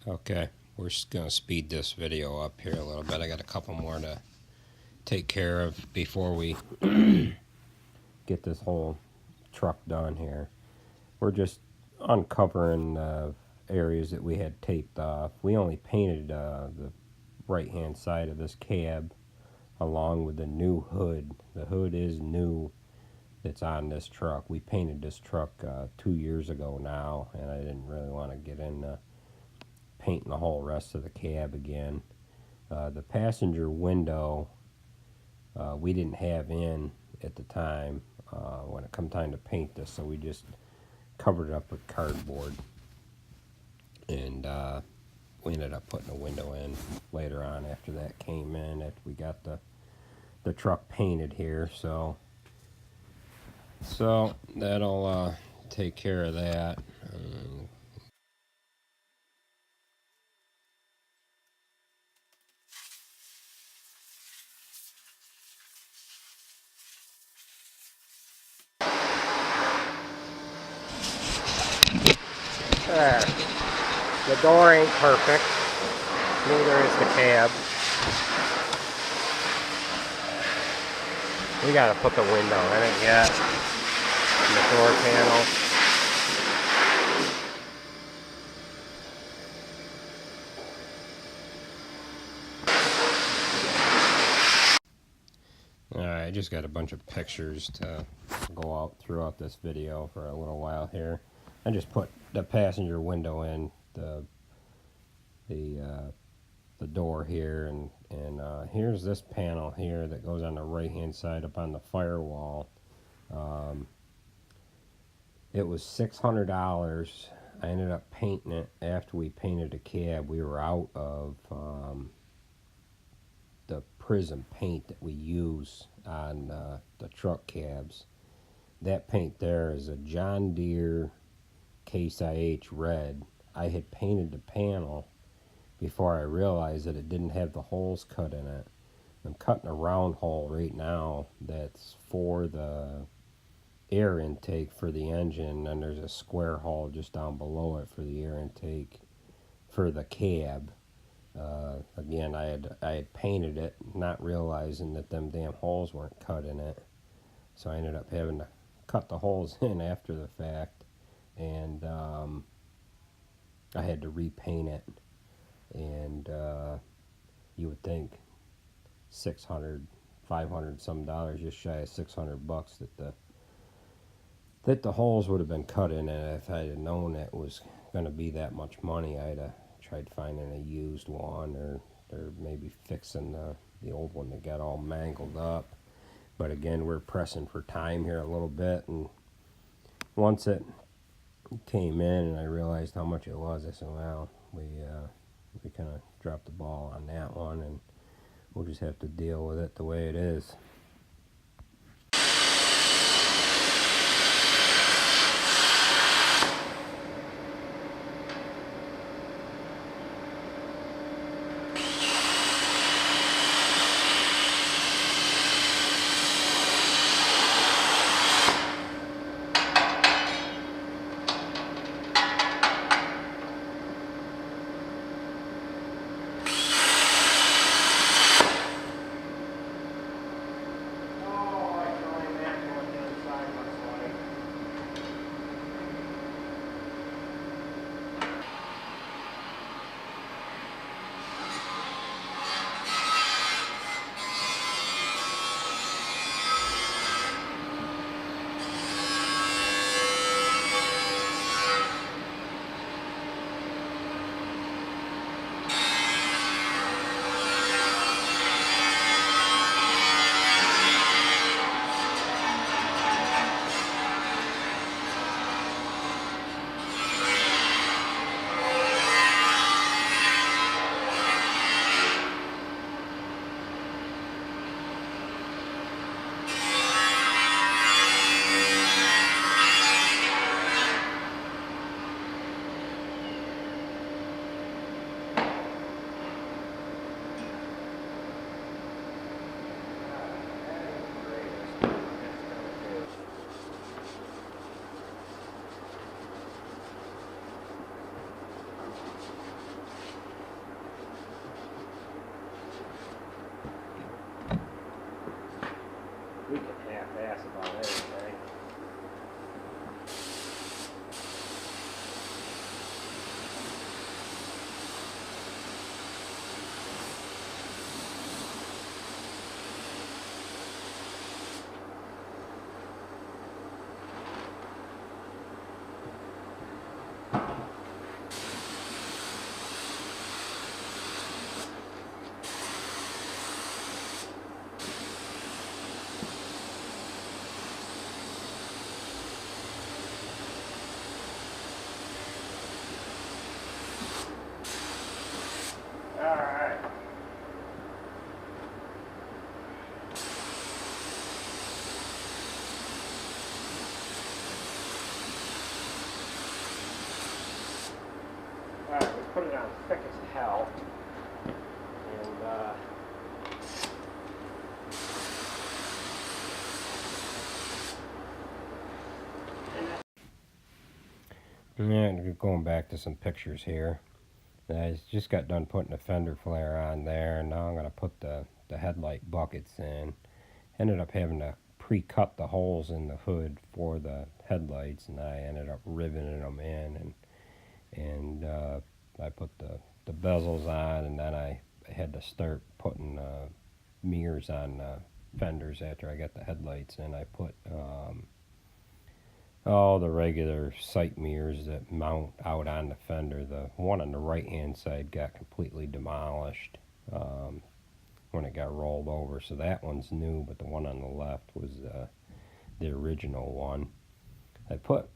Okay, we're just going to speed this video up here a little bit. I got a couple more to take care of before we get this whole truck done here. We're just uncovering areas that we had taped off. We only painted the right hand side of this cab along with the new hood. The hood is new that's on this truck. We painted this truck 2 years ago now, and I didn't really want to get into painting the whole rest of the cab again. The passenger window we didn't have in at the time when it come time to paint this, so we just covered it up with cardboard, and we ended up putting a window in later on after that came in, after we got the truck painted here. So that'll take care of that. There. The door ain't perfect, neither is the cab. We gotta put the window in it yet, and the door panel. Alright, I just got a bunch of pictures to go out throughout this video for a little while here. I just put the passenger window in, the door here, and here's this panel here that goes on the right hand side up on the firewall. It was $600. I ended up painting it after we painted the cab. We were out of the prism paint that we use on the truck cabs. That paint there is a John Deere Case IH red. I had painted the panel before I realized that it didn't have the holes cut in it. I'm cutting a round hole right now that's for the air intake for the engine, and there's a square hole just down below it for the air intake for the cab. Again, I had painted it, not realizing that them damn holes weren't cut in it, so I ended up having to cut the holes in after the fact, and I had to repaint it. And you would think $600, $500 some dollars, just shy of $600, that the holes would have been cut in it. If I had known it was going to be that much money, I'd have tried finding a used one, or maybe fixing the old one that got all mangled up. But again, we're pressing for time here a little bit, and once it came in and I realized how much it was, I said, well, we kind of dropped the ball on that one, and we'll just have to deal with it the way it is. just put it on thick as hell. And going back to some pictures here. I just got done putting the fender flare on there, and now I'm going to put the headlight buckets in. Ended up having to pre-cut the holes in the hood for the headlights, and I ended up riveting them in, and I put the bezels on, and then I had to start putting mirrors on fenders after I got the headlights in. I put all the regular sight mirrors that mount out on the fender. The one on the right hand side got completely demolished when it got rolled over, so that one's new, but the one on the left was the original one. I put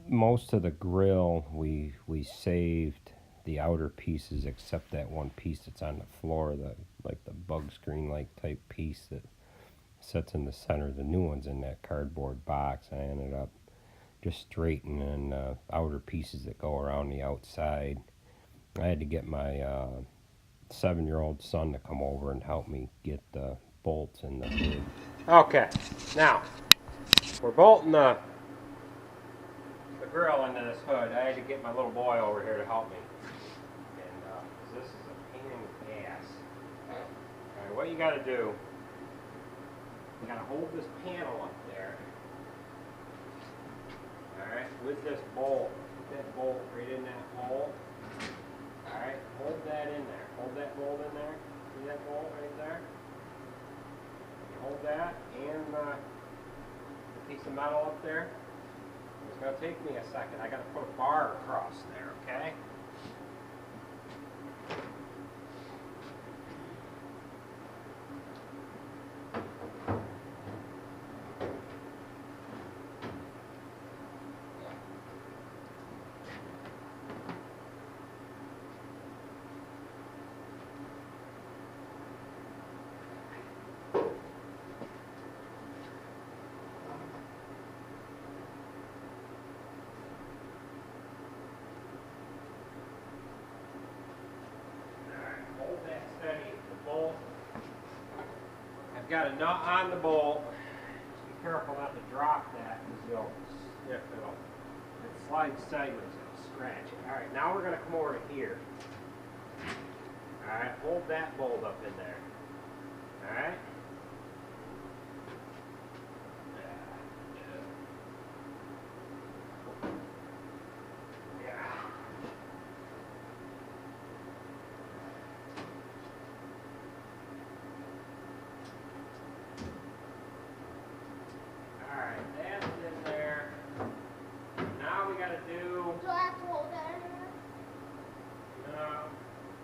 most of the grill, we saved the outer pieces except that one piece that's on the floor, like the bug screen like type piece that sits in the center. The new one's in that cardboard box. I ended up just straightening outer pieces that go around the outside. I had to get my 7-year-old son to come over and help me get the bolts in the hood. Okay, now we're bolting the grill into this hood. I had to get my little boy over here to help me, and this is a pain in the ass. Alright, what you got to do, you got to hold this panel up there, alright, with this bolt. Put that bolt right in that hole. Alright, hold that in there. Hold that bolt in there. See that bolt right there? You hold that and the piece of metal up there. It's going to take me a second. I got to put a bar across there, okay? I've got a nut on the bolt. Just be careful not to drop that because it slides sideways, it'll scratch it. Alright, now we're going to come over to here. Alright, hold that bolt up in there. Alright?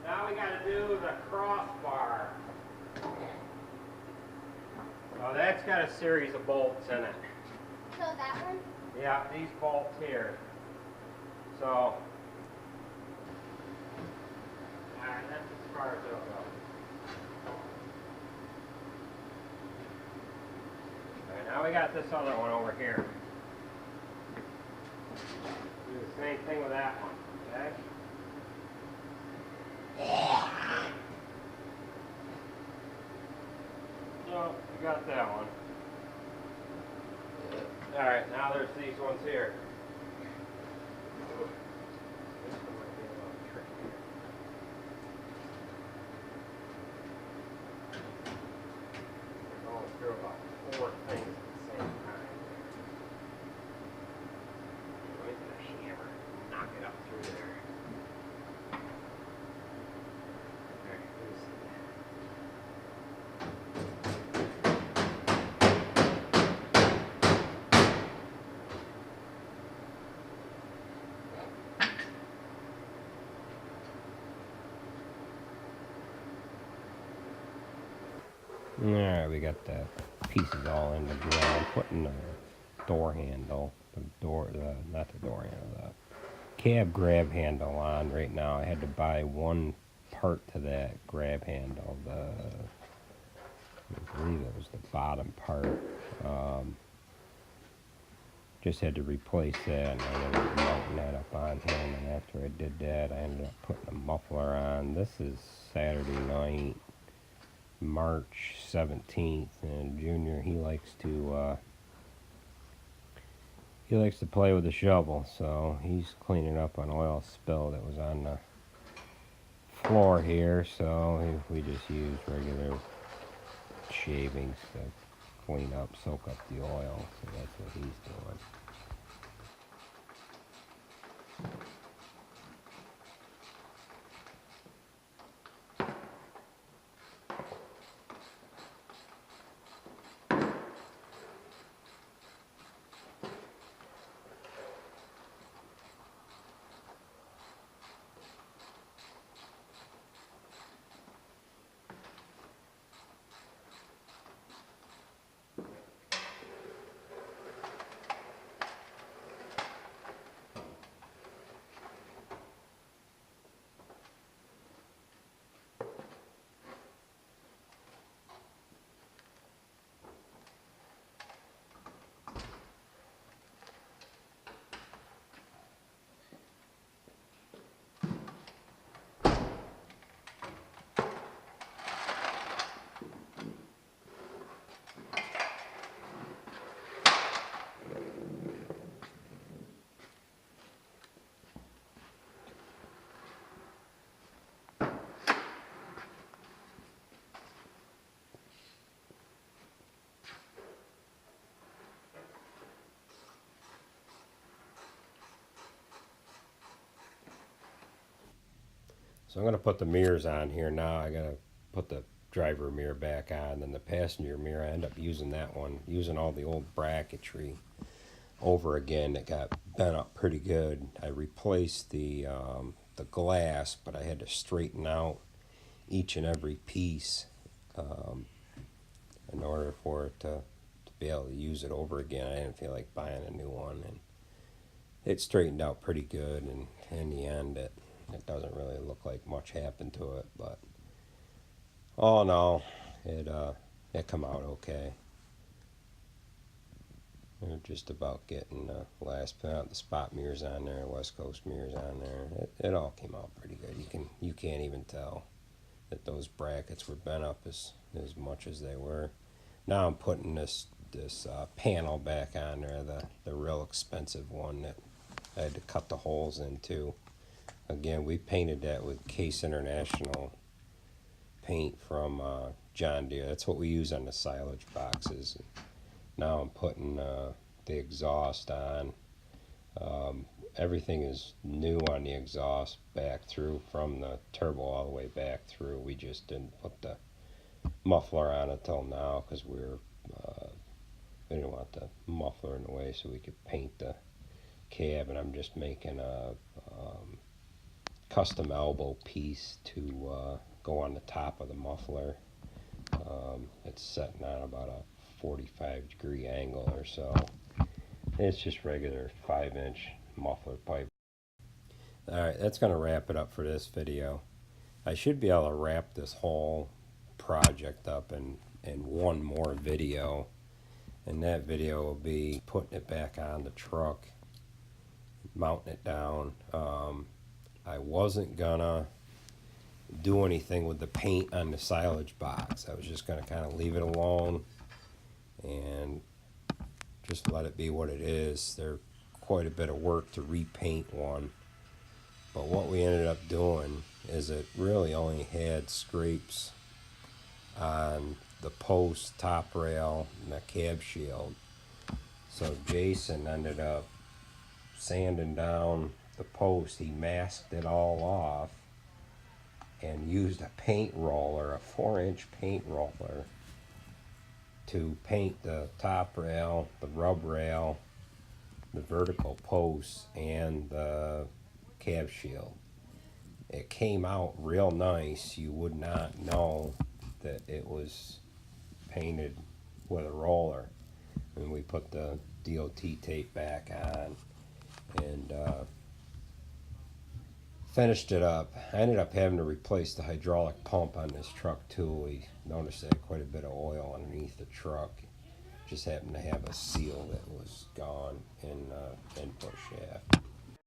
Now we got to do the crossbar. Oh, that's got a series of bolts in it. So that one? Yeah, these bolts here. So, alright, that's as far as it'll go. Alright, now we got this other one over here. Do the same thing with that one, okay? So, we got that one. Alright, now there's these ones here. This one might be a little tricky. We're going through about 4 things at the same time. Let me get a hammer, knock it up through there. Alright, we got the pieces all in the grill. I'm putting the door handle, not the door handle, the cab grab handle on right now. I had to buy one part to that grab handle. I believe it was the bottom part. just had to replace that, and I ended up mounting that up on him. And after I did that, I ended up putting a muffler on. This is Saturday night, March 17th, and Junior, he likes to play with a shovel, so he's cleaning up an oil spill that was on the floor here. So we just use regular shavings to clean up, soak up the oil. So that's what he's doing. So I'm going to put the mirrors on here now. I got to put the driver mirror back on, and the passenger mirror, I end up using that one, using all the old bracketry over again that got bent up pretty good. I replaced the glass, but I had to straighten out each and every piece in order for it to be able to use it over again. I didn't feel like buying a new one, and it straightened out pretty good, and in the end it doesn't really look like much happened to it, but all in all, it come out okay. We're just about getting the last the spot mirrors on there, West Coast mirrors on there. It all came out pretty good. You can't even tell that those brackets were bent up as much as they were. Now I'm putting this panel back on there, the real expensive one that I had to cut the holes into. Again, we painted that with Case International paint from John Deere. That's what we use on the silage boxes. Now I'm putting the exhaust on. Everything is new on the exhaust back through, from the turbo all the way back through. We just didn't put the muffler on until now because we didn't want the muffler in the way, so we could paint the cab. And I'm just making a custom elbow piece to go on the top of the muffler. It's setting on about a 45-degree angle or so. It's just regular 5-inch muffler pipe. Alright, that's going to wrap it up for this video. I should be able to wrap this whole project up in one more video, and that video will be putting it back on the truck, mounting it down. I wasn't gonna do anything with the paint on the silage box. I was just gonna kind of leave it alone and just let it be what it is. There's quite a bit of work to repaint one, but what we ended up doing is it really only had scrapes on the post, top rail, and the cab shield. So Jason ended up sanding down the post. He masked it all off and used a paint roller, a 4-inch paint roller, to paint the top rail, the rub rail, the vertical posts, and the cab shield. It came out real nice. You would not know that it was painted with a roller. And we put the DOT tape back on and finished it up. I ended up having to replace the hydraulic pump on this truck too. We noticed that quite a bit of oil underneath the truck. Just happened to have a seal that was gone in input shaft.